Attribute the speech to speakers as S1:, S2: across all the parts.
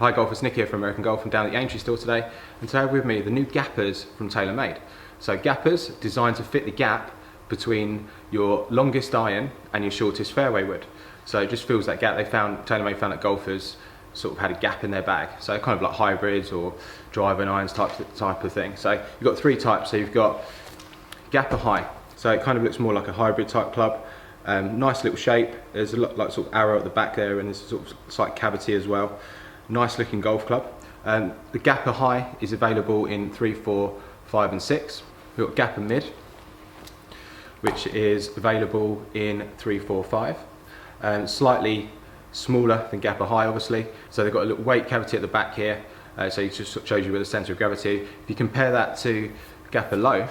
S1: Hi golfers, Nick here from American Golf. I'm down at the Aintree store today, and today with me the new GAPRs from Taylormade. So GAPRs designed to fit the gap between your longest iron and your shortest fairway wood. So it just fills that gap. Taylormade found that golfers sort of had a gap in their bag. So kind of like hybrids or driving irons type of thing. So you've got three types. So you've got GAPR High. So it kind of looks more like a hybrid type club. Nice little shape. There's a lot like sort of arrow at the back there, and there's sort of slight cavity as well. Nice looking golf club. The GAPR High is available in 3, 4, 5 and 6. We've got GAPR Mid, which is available in 3, 4, 5. Slightly smaller than GAPR High obviously. So they've got a little weight cavity at the back here, so it just shows you where the centre of gravity. If you compare that to GAPR Lo,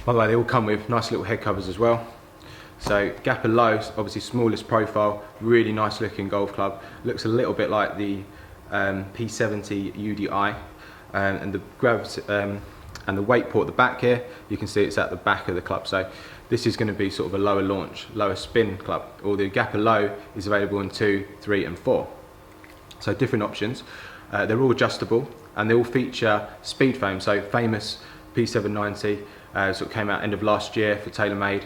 S1: by the way they all come with nice little head covers as well. So GAPR Lo is obviously smallest profile, really nice looking golf club. Looks a little bit like the P70 UDI, and the gravity and the weight port at the back here, you can see it's at the back of the club. So this is going to be sort of a lower launch, lower spin club. Or the GAPR Lo is available in 2, 3 and 4. So different options. They're all adjustable and they all feature speed foam. So famous P790 sort of came out end of last year for Taylormade.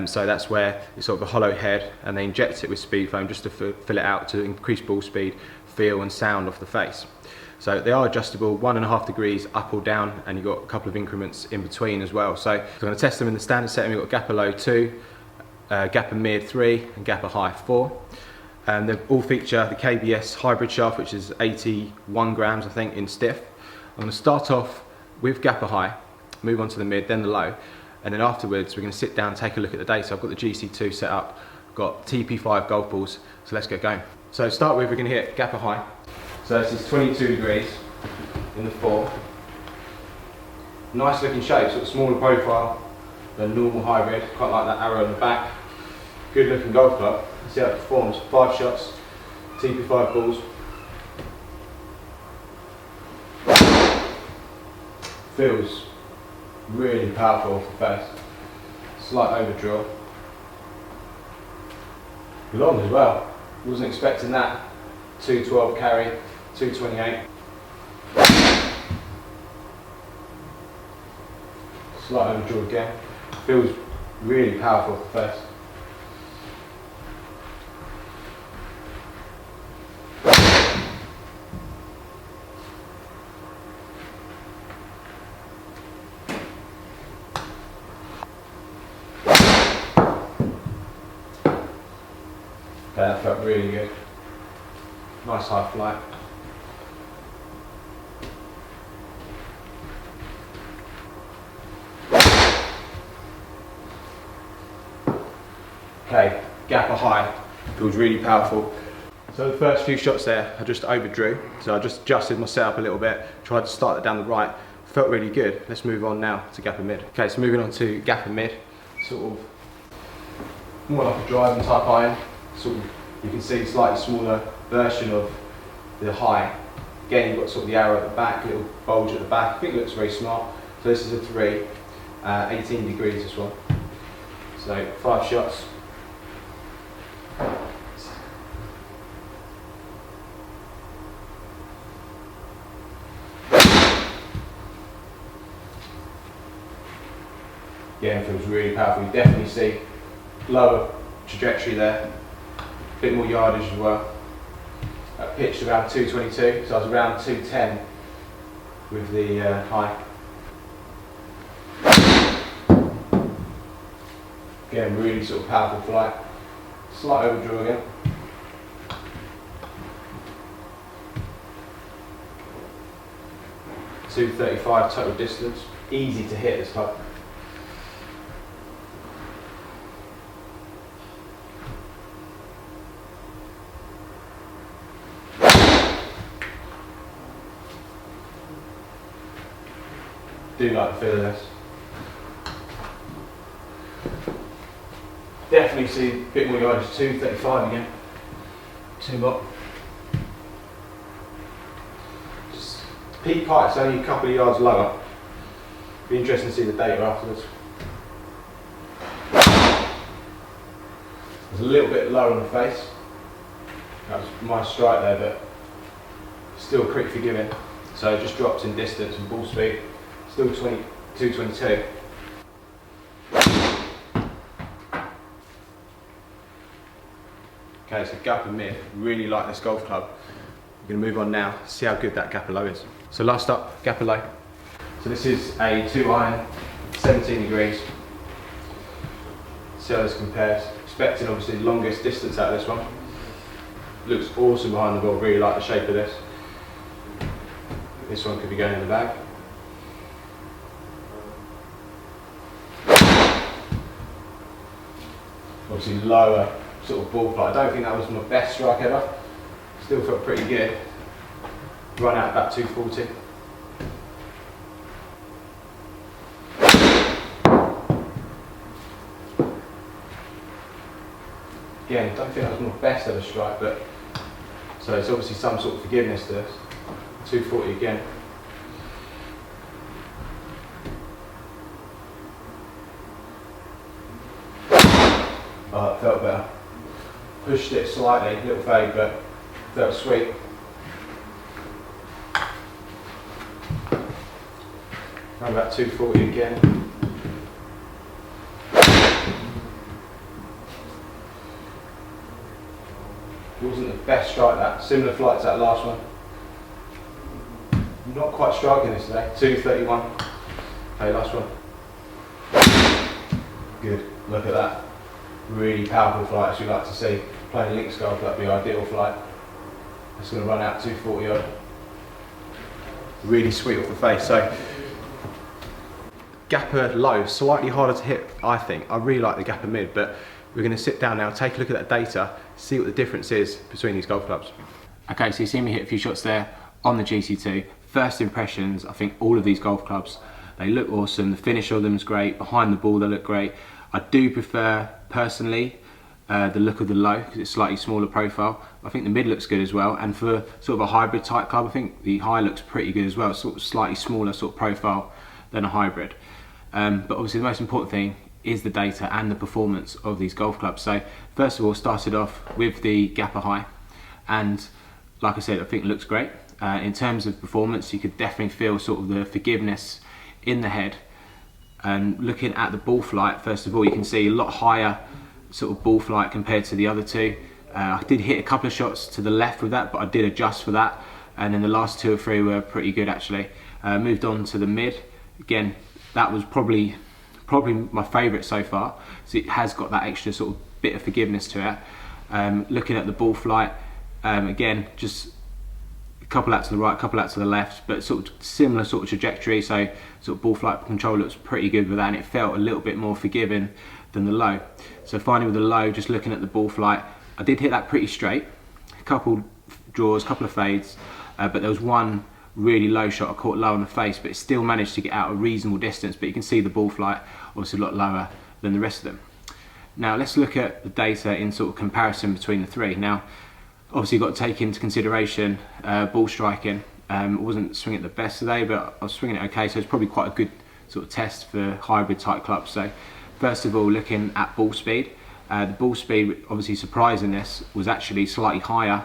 S1: So that's where it's sort of a hollow head and they inject it with speed foam just to fill it out to increase ball speed, feel and sound off the face. So they are adjustable 1.5 degrees up or down, and you've got a couple of increments in between as well. So I'm going to test them in the standard setting. We've got GAPR Lo 2, GAPR Mid 3 and GAPR High 4. And they all feature the KBS hybrid shaft, which is 81 grams I think in stiff. I'm going to start off with GAPR High, move on to the Mid, then the Low. And then afterwards we're going to sit down and take a look at the data. I've got the GC2 set up, I've got TP5 golf balls, so let's get going. So to start with, we're going to hit GAPR High. So this is 22 degrees in the 4. Nice looking shape, sort of smaller profile than normal hybrid, quite like that arrow on the back. Good looking golf club. Let's see how it performs. 5 shots, TP5 balls. Feels really powerful off the face. Slight overdraw. Long as well. Wasn't expecting that. 212 carry, 228. Slight overdraw again. Feels really powerful off the face. Okay, that felt really good. Nice high fly. Okay, GAPR High feels really powerful. So the first few shots there, I just overdrew. So I just adjusted my setup a little bit, tried to start it down the right. Felt really good. Let's move on now to GAPR Mid. Okay, so moving on to GAPR Mid, sort of more like a driving type iron. Sort of, you can see slightly smaller version of the High. Again, you've got sort of the arrow at the back, a little bulge at the back. I think it looks very smart. So this is a 3, 18 degrees this one. So 5 shots. Yeah, it feels really powerful. You definitely see lower trajectory there, a bit more yardage as well. I pitched around 222, so I was around 210 with the High. Again, really sort of powerful flight. Slight overdraw again. .235 total distance. Easy to hit this club. Do like the feel of this. Definitely see a bit more yardage, 235 again. 2 more. Just peak height, it's only a couple of yards lower. Be interesting to see the data afterwards. It's a little bit lower on the face. That was my strike there, but still pretty forgiving. So it just drops in distance and ball speed, still 22-22. Okay, so GAPR mid, really like this golf club. We're going to move on now, see how good that GAPR Lo is. So last up, GAPR Lo. So this is a 2-iron, 17 degrees. See how this compares. Expecting obviously the longest distance out of this one. Looks awesome behind the ball, really like the shape of this. This one could be going in the bag. Obviously lower sort of ball flight. I don't think that was my best strike ever. Still felt pretty good. Run out about 240. Again, don't think that was my best ever strike, but so it's obviously some sort of forgiveness to this. 240 again. Oh, it felt better. Pushed it slightly, little fade, but felt sweet. Around about 240 again. Wasn't the best strike that, similar flight to that last one. Not quite striking this today, 231. Okay, last one. Good, look at that. Really powerful flight as we like to see. Playing links golf, that'd be ideal flight. It's going to run out 240 odd. Really sweet off the face. So GAPR Lo, slightly harder to hit, I think. I really like the GAPR mid, but we're going to sit down now, take a look at that data, see what the difference is between these golf clubs. Okay, so you see me hit a few shots there on the GC2. First impressions, I think all of these golf clubs, they look awesome. The finish of them is great. Behind the ball, they look great. I do prefer, personally, the look of the Lo, because it's slightly smaller profile. I think the mid looks good as well. And for sort of a hybrid type club, I think the high looks pretty good as well. Sort of slightly smaller sort of profile than a hybrid. But obviously the most important thing is the data and the performance of these golf clubs. So first of all, started off with the GAPR High, and like I said, I think it looks great. In terms of performance, you could definitely feel sort of the forgiveness in the head. And looking at the ball flight, first of all, you can see a lot higher sort of ball flight compared to the other two. I did hit a couple of shots to the left with that, but I did adjust for that. And then the last 2 or 3 were pretty good actually. Moved on to the mid. Again, that was probably my favourite so far. So it has got that extra sort of bit of forgiveness to it. Looking at the ball flight, again, just a couple out to the right, a couple out to the left, but sort of similar sort of trajectory. So sort of ball flight control looks pretty good with that, and it felt a little bit more forgiving than the Lo. So finally with the Lo, just looking at the ball flight, I did hit that pretty straight. A couple draws, a couple of fades, but there was one really low shot I caught low on the face, but it still managed to get out a reasonable distance. But you can see the ball flight obviously a lot lower than the rest of them. Now let's look at the data in sort of comparison between the three. Now obviously you've got to take into consideration ball striking. I wasn't swinging it the best today, but I was swinging it okay, so it's probably quite a good sort of test for hybrid type clubs. So first of all, looking at ball speed, the ball speed, obviously surprising this, was actually slightly higher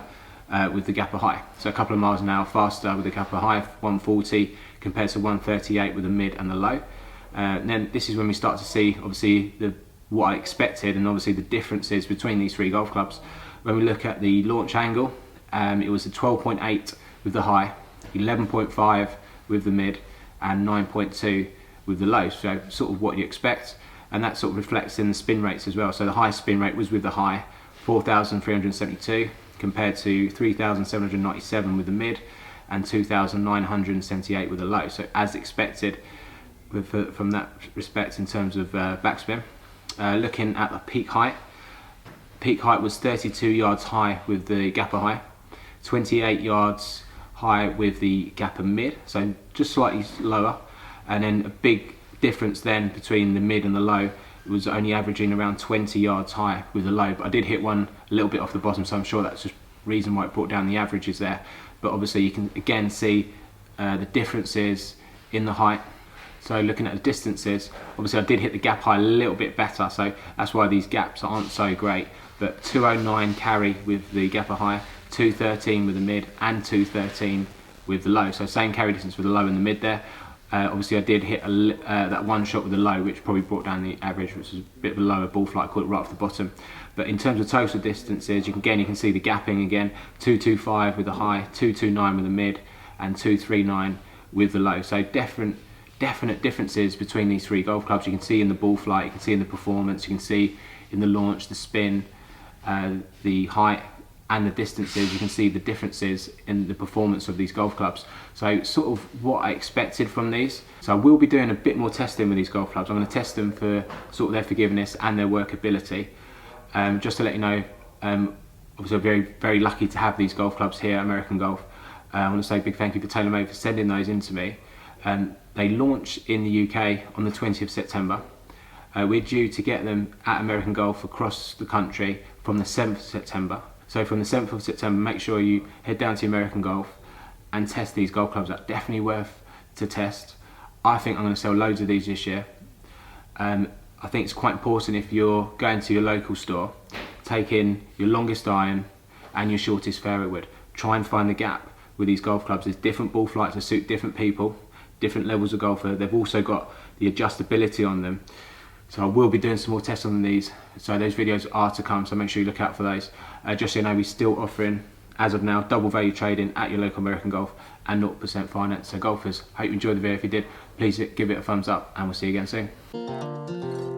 S1: with the GAPR High. So a couple of miles an hour faster with the GAPR High, 140 compared to 138 with the mid and the Lo. And then this is when we start to see obviously what I expected, and obviously the differences between these three golf clubs. When we look at the launch angle, it was a 12.8 with the High, 11.5 with the mid, and 9.2 with the Lo. So sort of what you expect, and that sort of reflects in the spin rates as well. So the high spin rate was with the High, 4,372 compared to 3,797 with the mid, and 2,978 with the Lo. So as expected from that respect in terms of backspin. Looking at the peak height was 32 yards high with the GAPR High, 28 yards high with the GAPR mid, so just slightly lower, and then a big difference then between the mid and the Lo. It was only averaging around 20 yards high with the Lo, but I did hit one a little bit off the bottom, so I'm sure that's the reason why it brought down the averages there. But obviously you can again see the differences in the height. So looking at the distances, obviously I did hit the GAPR High a little bit better, so that's why these gaps aren't so great. But 209 carry with the GAPR High, 213 with the mid, and 213 with the low. So same carry distance with the low and the mid there. Obviously I did hit that one shot with the low, which probably brought down the average, which was a bit of a lower ball flight, caught it right off the bottom. But in terms of total distances, you can see the gapping again, 225 with the high, 229 with the mid, and 239 with the low. So definite differences between these three golf clubs. You can see in the ball flight, you can see in the performance, you can see in the launch, the spin, the height and the distances. You can see the differences in the performance of these golf clubs. So sort of what I expected from these. So I will be doing a bit more testing with these golf clubs. I'm going to test them for sort of their forgiveness and their workability. Just to let you know, obviously I'm very lucky to have these golf clubs here at American Golf. I want to say a big thank you to Taylormade for sending those in to me. They launch in the UK on the 20th of September. We're due to get them at American Golf across the country from the 7th of September. So from the 7th of September, make sure you head down to American Golf and test these golf clubs. That's definitely worth to test. I think I'm going to sell loads of these this year. I think it's quite important, if you're going to your local store, take in your longest iron and your shortest fairway wood. Try and find the gap with these golf clubs. There's different ball flights to suit different people, different levels of golfer. They've also got the adjustability on them. So I will be doing some more tests on these. So those videos are to come, so make sure you look out for those. Just so you know, we're still offering, as of now, double value trading at your local American Golf and 0% finance. So golfers, hope you enjoyed the video. If you did, please give it a thumbs up and we'll see you again soon.